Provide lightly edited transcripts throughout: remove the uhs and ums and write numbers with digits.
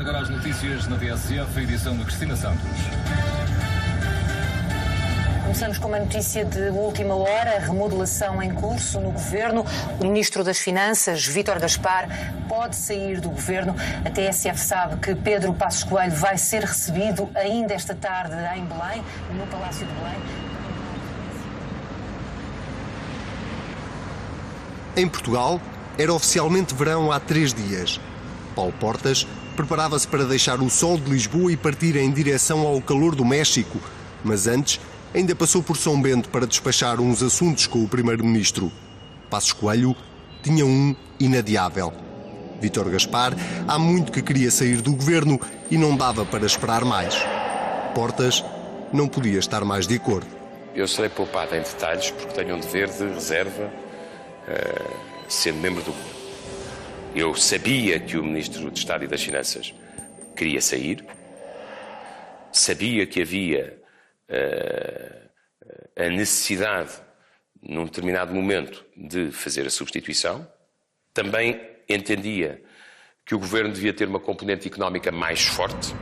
Agora as notícias na TSF, edição de Cristina Santos. Começamos com uma notícia de última hora, a remodelação em curso no Governo. O Ministro das Finanças, Vítor Gaspar, pode sair do Governo. A TSF sabe que Pedro Passos Coelho vai ser recebido ainda esta tarde em Belém, no Palácio de Belém. Em Portugal, era oficialmente verão há 3 dias. Paulo Portas preparava-se para deixar o sol de Lisboa e partir em direção ao calor do México, mas antes ainda passou por São Bento para despachar uns assuntos com o Primeiro-Ministro. Passos Coelho tinha um inadiável. Vítor Gaspar há muito que queria sair do governo e não dava para esperar mais. Portas não podia estar mais de acordo. Eu serei poupado em detalhes porque tenho um dever de reserva, sendo membro do governo. Eu sabia que o Ministro de Estado e das Finanças queria sair, sabia que havia a necessidade, num determinado momento, de fazer a substituição. Também entendia que o governo devia ter uma componente económica mais forte.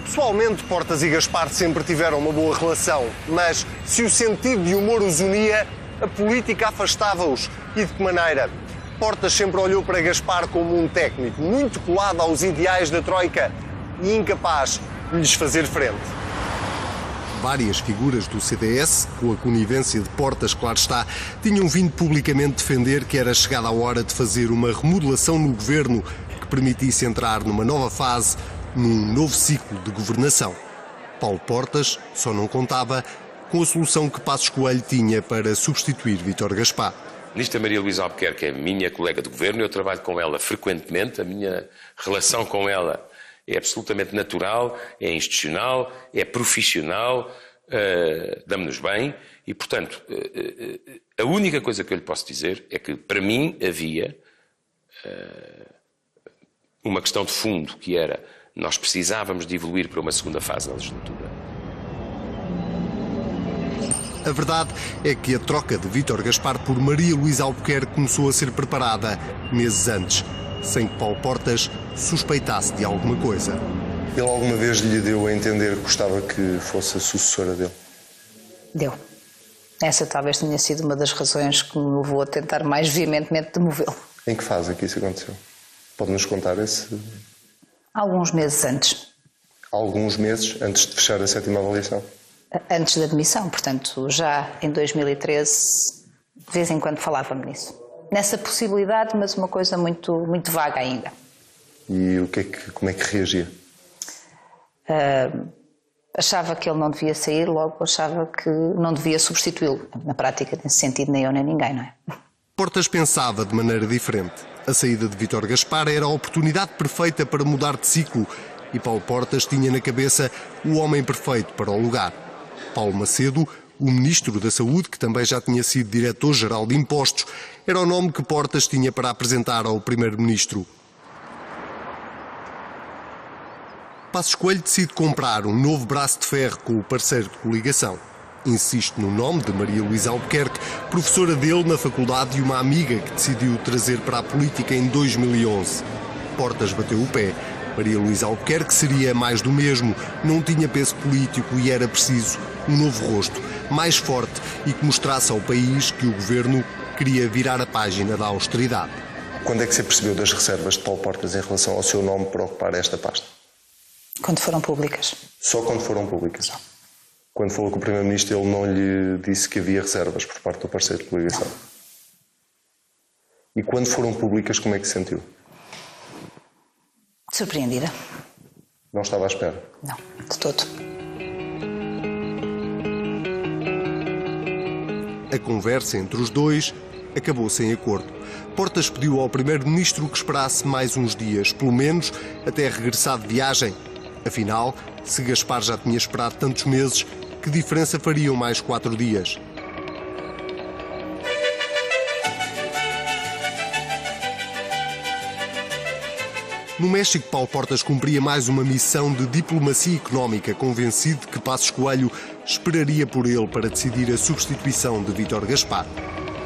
Pessoalmente, Portas e Gaspar sempre tiveram uma boa relação, mas se o sentido de humor os unia, a política afastava-os. E de que maneira? Portas sempre olhou para Gaspar como um técnico muito colado aos ideais da Troika e incapaz de lhes fazer frente. Várias figuras do CDS, com a conivência de Portas, claro está, tinham vindo publicamente defender que era chegada a hora de fazer uma remodelação no governo que permitisse entrar numa nova fase, num novo ciclo de governação. Paulo Portas só não contava com a solução que Passos Coelho tinha para substituir Vítor Gaspar. A Ministra Maria Luísa Albuquerque é minha colega de governo, eu trabalho com ela frequentemente, a minha relação com ela é absolutamente natural, é institucional, é profissional, damos-nos bem e, portanto, a única coisa que eu lhe posso dizer é que, para mim, havia uma questão de fundo, que era, nós precisávamos de evoluir para uma segunda fase na legislatura. A verdade é que a troca de Vítor Gaspar por Maria Luísa Albuquerque começou a ser preparada meses antes, sem que Paulo Portas suspeitasse de alguma coisa. Ele alguma vez lhe deu a entender que gostava que fosse a sucessora dele? Deu. Essa talvez tenha sido uma das razões que me levou a tentar mais veementemente demovê-lo. Em que fase é que isso aconteceu? Pode-nos contar esse... Alguns meses antes. Alguns meses antes de fechar a 7ª avaliação? Antes da admissão, portanto, já em 2013, de vez em quando falava-me nisso. Nessa possibilidade, mas uma coisa muito, muito vaga ainda. E como é que reagia? Achava que ele não devia sair, logo achava que não devia substituí-lo. Na prática, nesse sentido, nem eu nem ninguém, não é? Portas pensava de maneira diferente. A saída de Vítor Gaspar era a oportunidade perfeita para mudar de ciclo e Paulo Portas tinha na cabeça o homem perfeito para o lugar. Paulo Macedo, o Ministro da Saúde, que também já tinha sido Diretor-Geral de Impostos, era o nome que Portas tinha para apresentar ao Primeiro-Ministro. Passos Coelho decide comprar um novo braço de ferro com o parceiro de coligação. Insiste no nome de Maria Luísa Albuquerque, professora dele na faculdade e uma amiga que decidiu trazer para a política em 2011. Portas bateu o pé. Maria Luísa Albuquerque seria mais do mesmo, não tinha peso político e era preciso um novo rosto, mais forte e que mostrasse ao país que o governo queria virar a página da austeridade. Quando é que se percebeu das reservas de Paulo Portas em relação ao seu nome para ocupar esta pasta? Quando foram públicas. Só quando foram públicas? Só. Quando falou com o Primeiro-Ministro, ele não lhe disse que havia reservas por parte do parceiro de coligação? Não. E quando foram públicas, como é que se sentiu? Surpreendida. Não estava à espera? Não, de todo. A conversa entre os dois acabou sem acordo. Portas pediu ao Primeiro-Ministro que esperasse mais uns dias, pelo menos até regressar de viagem. Afinal, se Gaspar já tinha esperado tantos meses, que diferença fariam mais 4 dias? No México, Paulo Portas cumpria mais uma missão de diplomacia económica, convencido que Passos Coelho esperaria por ele para decidir a substituição de Vítor Gaspar.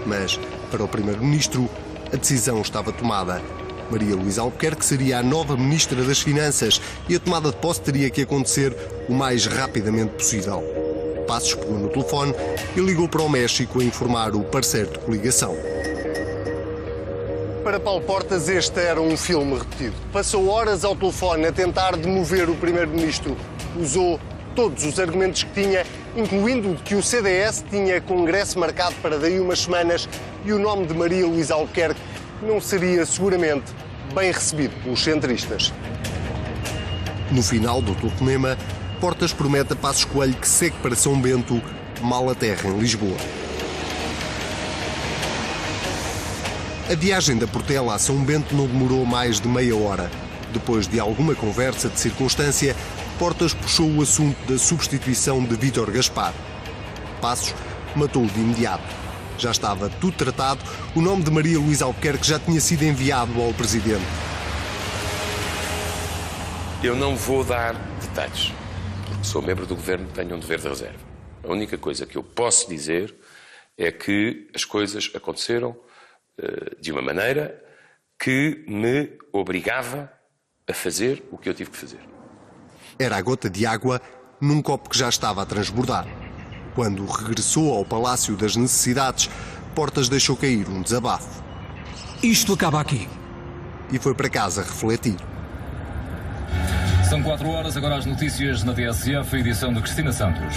Mas, para o Primeiro-Ministro, a decisão estava tomada. Maria Luísa Albuquerque seria a nova Ministra das Finanças e a tomada de posse teria que acontecer o mais rapidamente possível. Passos pegou no telefone e ligou para o México a informar o parceiro de coligação. Para Paulo Portas, este era um filme repetido. Passou horas ao telefone a tentar demover o Primeiro-Ministro. Usou todos os argumentos que tinha, incluindo o de que o CDS tinha congresso marcado para daí umas semanas e o nome de Maria Luísa Albuquerque não seria seguramente bem recebido pelos centristas. No final do telefonema, Portas promete a Passos Coelho que segue para São Bento, mal aterra em Lisboa. A viagem da Portela a São Bento não demorou mais de meia hora. Depois de alguma conversa de circunstância, Portas puxou o assunto da substituição de Vítor Gaspar. Passos matou-o de imediato. Já estava tudo tratado, o nome de Maria Luísa Albuquerque já tinha sido enviado ao Presidente. Eu não vou dar detalhes, porque sou membro do Governo e tenho um dever de reserva. A única coisa que eu posso dizer é que as coisas aconteceram de uma maneira que me obrigava a fazer o que eu tive que fazer. Era a gota de água num copo que já estava a transbordar. Quando regressou ao Palácio das Necessidades, Portas deixou cair um desabafo. Isto acaba aqui. E foi para casa refletir. São 4 horas, agora as notícias na TSF, edição de Cristina Santos.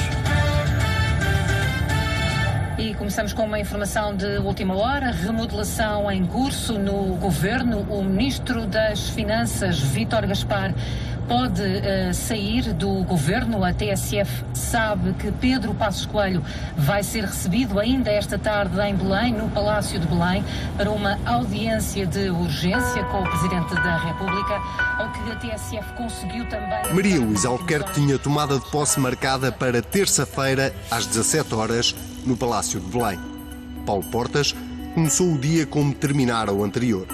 E começamos com uma informação de última hora. Remodelação em curso no Governo. O Ministro das Finanças, Vítor Gaspar, pode sair do Governo. A TSF sabe que Pedro Passos Coelho vai ser recebido ainda esta tarde em Belém, no Palácio de Belém, para uma audiência de urgência com o Presidente da República, ao que a TSF conseguiu também... Maria Luísa Albuquerque tinha tomada de posse marcada para terça-feira, às 17 horas, no Palácio de Belém. Paulo Portas começou o dia como terminara o anterior.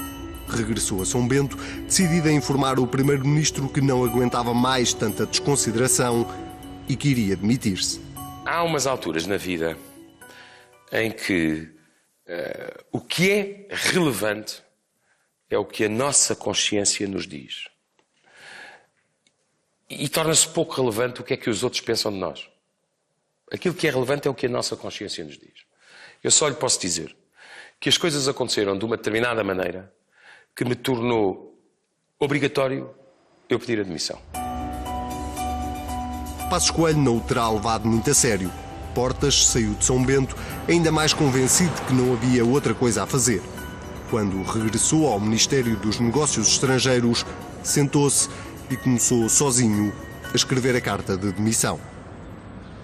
Regressou a São Bento, decidido a informar o Primeiro-Ministro que não aguentava mais tanta desconsideração e que iria demitir-se. Há umas alturas na vida em que o que é relevante é o que a nossa consciência nos diz. E torna-se pouco relevante o que é que os outros pensam de nós. Aquilo que é relevante é o que a nossa consciência nos diz. Eu só lhe posso dizer que as coisas aconteceram de uma determinada maneira que me tornou obrigatório eu pedir admissão. Passos Coelho não o terá levado muito a sério. Portas saiu de São Bento ainda mais convencido de que não havia outra coisa a fazer. Quando regressou ao Ministério dos Negócios Estrangeiros, sentou-se e começou sozinho a escrever a carta de demissão.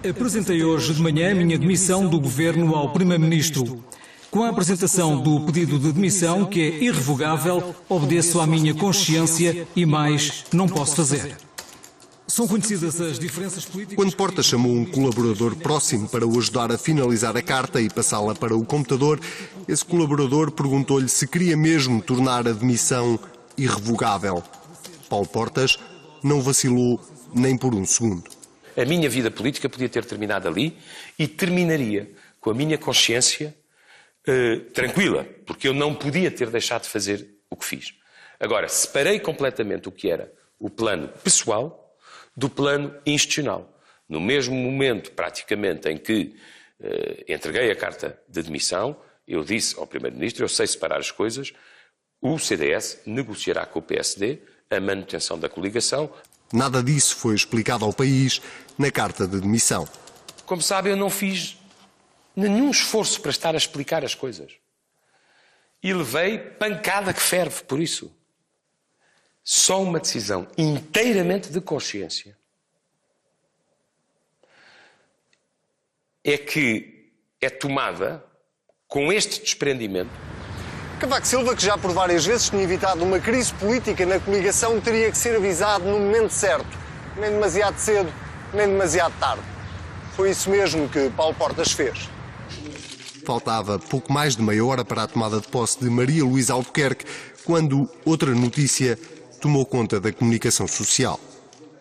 Apresentei hoje de manhã a minha demissão do Governo ao Primeiro-Ministro. Com a apresentação do pedido de demissão, que é irrevogável, obedeço à minha consciência e mais não posso fazer. São conhecidas as diferenças políticas... Quando Portas chamou um colaborador próximo para o ajudar a finalizar a carta e passá-la para o computador, esse colaborador perguntou-lhe se queria mesmo tornar a demissão irrevogável. Paulo Portas não vacilou nem por um segundo. A minha vida política podia ter terminado ali e terminaria com a minha consciência tranquila, porque eu não podia ter deixado de fazer o que fiz. Agora, separei completamente o que era o plano pessoal do plano institucional. No mesmo momento, praticamente, em que entreguei a carta de demissão, eu disse ao Primeiro-Ministro, eu sei separar as coisas, o CDS negociará com o PSD a manutenção da coligação. Nada disso foi explicado ao país na carta de demissão. Como sabe, eu não fiz nenhum esforço para estar a explicar as coisas. E levei pancada que ferve por isso. Só uma decisão inteiramente de consciência é que é tomada com este desprendimento. Cavaco Silva, que já por várias vezes tinha evitado uma crise política na coligação, teria que ser avisado no momento certo. Nem demasiado cedo, nem demasiado tarde. Foi isso mesmo que Paulo Portas fez. Faltava pouco mais de meia hora para a tomada de posse de Maria Luísa Albuquerque, quando outra notícia tomou conta da comunicação social.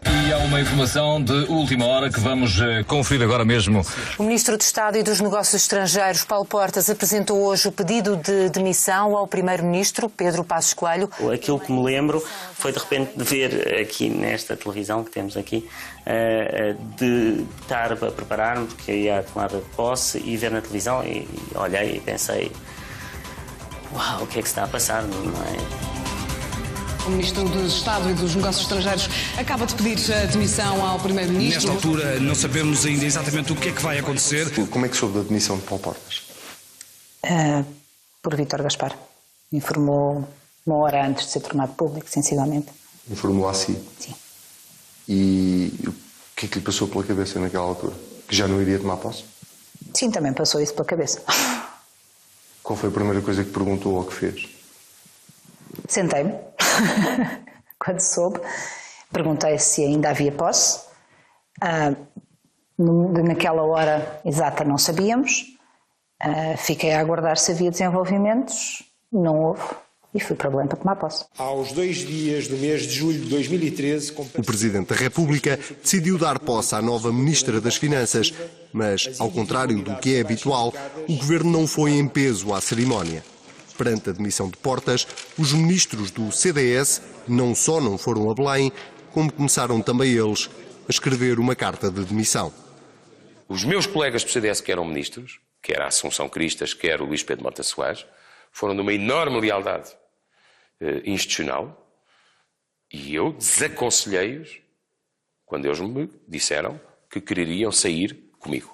E há uma informação de última hora que vamos conferir agora mesmo. O Ministro de Estado e dos Negócios Estrangeiros, Paulo Portas, apresentou hoje o pedido de demissão ao Primeiro-Ministro, Pedro Passos Coelho. Aquilo que me lembro foi de repente de ver aqui nesta televisão que temos aqui, de estar a preparar-me, porque eu ia à tomada de posse, e ver na televisão e olhei e pensei, uau, o que é que se está a passar, não é? O Ministro do Estado e dos Negócios Estrangeiros acaba de pedir a demissão ao Primeiro-Ministro. Nesta altura não sabemos ainda exatamente o que é que vai acontecer. Como é que soube da demissão de Paulo Portas? Por Vítor Gaspar. Informou uma hora antes de ser tornado público, sensivelmente. Informou a si? Sim. E o que é que lhe passou pela cabeça naquela altura? Que já não iria tomar posse? Sim, também passou isso pela cabeça. Qual foi a primeira coisa que perguntou ou que fez? Sentei-me, quando soube, perguntei se ainda havia posse. Naquela hora exata não sabíamos, fiquei a aguardar se havia desenvolvimentos, não houve, e fui para Belém para tomar posse. Aos 2 dias do mês de julho de 2013... O Presidente da República decidiu dar posse à nova Ministra das Finanças, mas, ao contrário do que é habitual, o Governo não foi em peso à cerimónia. Perante a demissão de Portas, os ministros do CDS não só não foram a Belém, como começaram também eles a escrever uma carta de demissão. Os meus colegas do CDS que eram ministros, quer a Assunção Cristas, quer o Luís Pedro Mota Soares, foram de uma enorme lealdade institucional, e eu desaconselhei-os quando eles me disseram que quereriam sair comigo.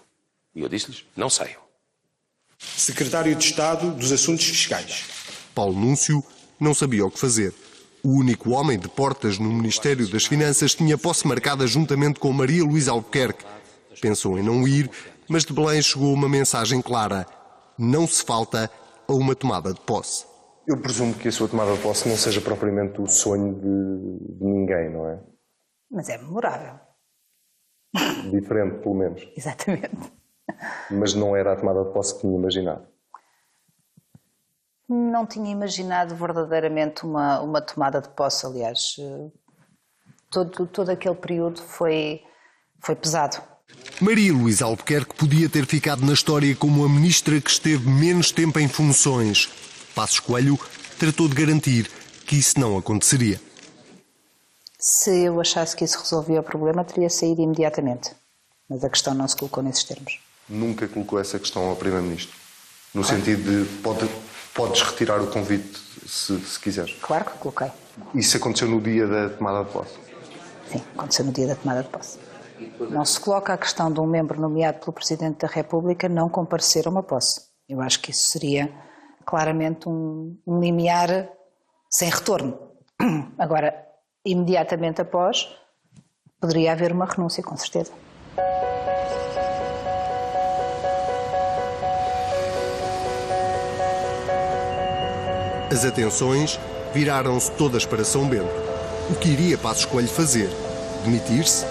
E eu disse-lhes, não saiam. Secretário de Estado dos Assuntos Fiscais. Paulo Núncio não sabia o que fazer. O único homem de Portas no Ministério das Finanças tinha posse marcada juntamente com Maria Luísa Albuquerque. Pensou em não ir, mas de Belém chegou uma mensagem clara. Não se falta a uma tomada de posse. Eu presumo que a sua tomada de posse não seja propriamente o sonho de ninguém, não é? Mas é memorável. Diferente, pelo menos. Exatamente. Mas não era a tomada de posse que tinha imaginado? Não tinha imaginado verdadeiramente uma tomada de posse, aliás. Todo aquele período foi pesado. Maria Luísa Albuquerque podia ter ficado na história como a ministra que esteve menos tempo em funções. Passos Coelho tratou de garantir que isso não aconteceria. Se eu achasse que isso resolvia o problema, teria saído imediatamente. Mas a questão não se colocou nesses termos. Nunca colocou essa questão ao Primeiro-Ministro? No sentido de, podes retirar o convite se quiseres? Claro que coloquei. Isso aconteceu no dia da tomada de posse? Sim, aconteceu no dia da tomada de posse. Não se coloca a questão de um membro nomeado pelo Presidente da República não comparecer a uma posse. Eu acho que isso seria claramente um limiar sem retorno. Agora, imediatamente após, poderia haver uma renúncia, com certeza. As atenções viraram-se todas para São Bento. O que iria Passos Coelho fazer? Demitir-se?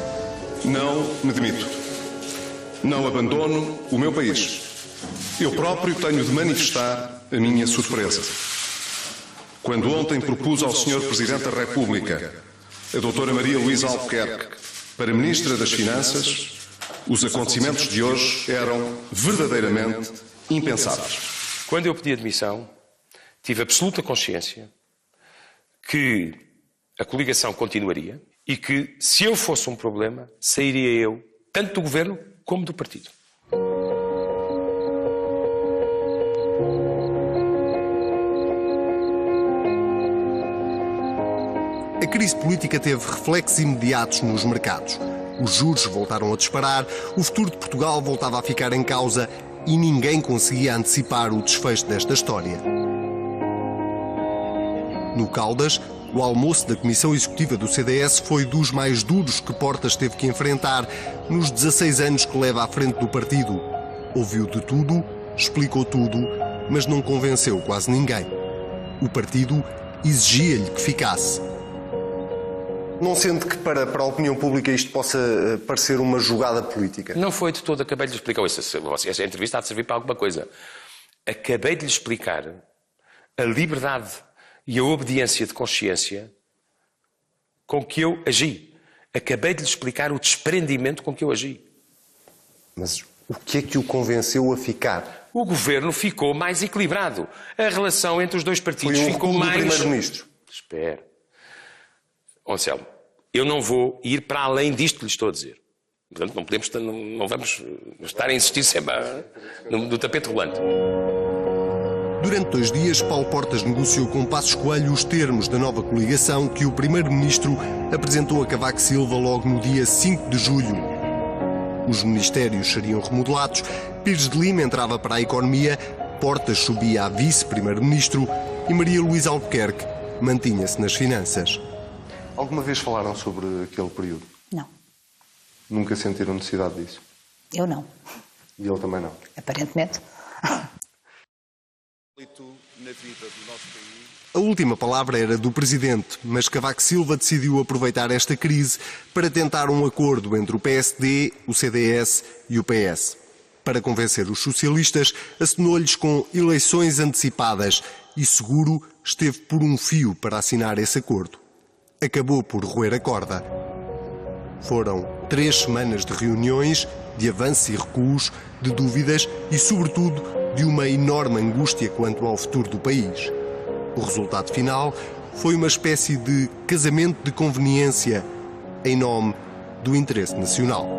Não me demito. Não abandono o meu país. Eu próprio tenho de manifestar a minha surpresa. Quando ontem propus ao Sr. Presidente da República, a doutora Maria Luísa Albuquerque, para Ministra das Finanças, os acontecimentos de hoje eram verdadeiramente impensáveis. Quando eu pedi a demissão, tive absoluta consciência que a coligação continuaria e que, se eu fosse um problema, sairia eu, tanto do governo como do partido. A crise política teve reflexos imediatos nos mercados. Os juros voltaram a disparar, o futuro de Portugal voltava a ficar em causa e ninguém conseguia antecipar o desfecho desta história. No Caldas, o almoço da Comissão Executiva do CDS foi dos mais duros que Portas teve que enfrentar nos 16 anos que leva à frente do partido. Ouviu de tudo, explicou tudo, mas não convenceu quase ninguém. O partido exigia-lhe que ficasse. Não sente que para a opinião pública isto possa parecer uma jogada política? Não foi de todo, acabei de lhe explicar. Essa entrevista há de servir para alguma coisa. Acabei de lhe explicar a liberdade e a obediência de consciência com que eu agi. Acabei de lhe explicar o desprendimento com que eu agi. Mas o que é que o convenceu a ficar? O governo ficou mais equilibrado. A relação entre os dois partidos ficou mais... Foi um primeiro-ministro. Espera. Anselmo, eu não vou ir para além disto que lhe estou a dizer. Portanto, não vamos estar a insistir sempre no tapete rolante. Durante 2 dias, Paulo Portas negociou com Passos Coelho os termos da nova coligação que o primeiro-ministro apresentou a Cavaco Silva logo no dia 5 de julho. Os ministérios seriam remodelados, Pires de Lima entrava para a economia, Portas subia a vice-primeiro-ministro e Maria Luísa Albuquerque mantinha-se nas finanças. Alguma vez falaram sobre aquele período? Não. Nunca sentiram necessidade disso? Eu não. E ele também não? Aparentemente. A última palavra era do presidente, mas Cavaco Silva decidiu aproveitar esta crise para tentar um acordo entre o PSD, o CDS e o PS. Para convencer os socialistas, assinou-lhes com eleições antecipadas e seguro esteve por um fio para assinar esse acordo. Acabou por roer a corda. Foram 3 semanas de reuniões, de avanços e recuos, de dúvidas e, sobretudo, de uma enorme angústia quanto ao futuro do país. O resultado final foi uma espécie de casamento de conveniência em nome do interesse nacional.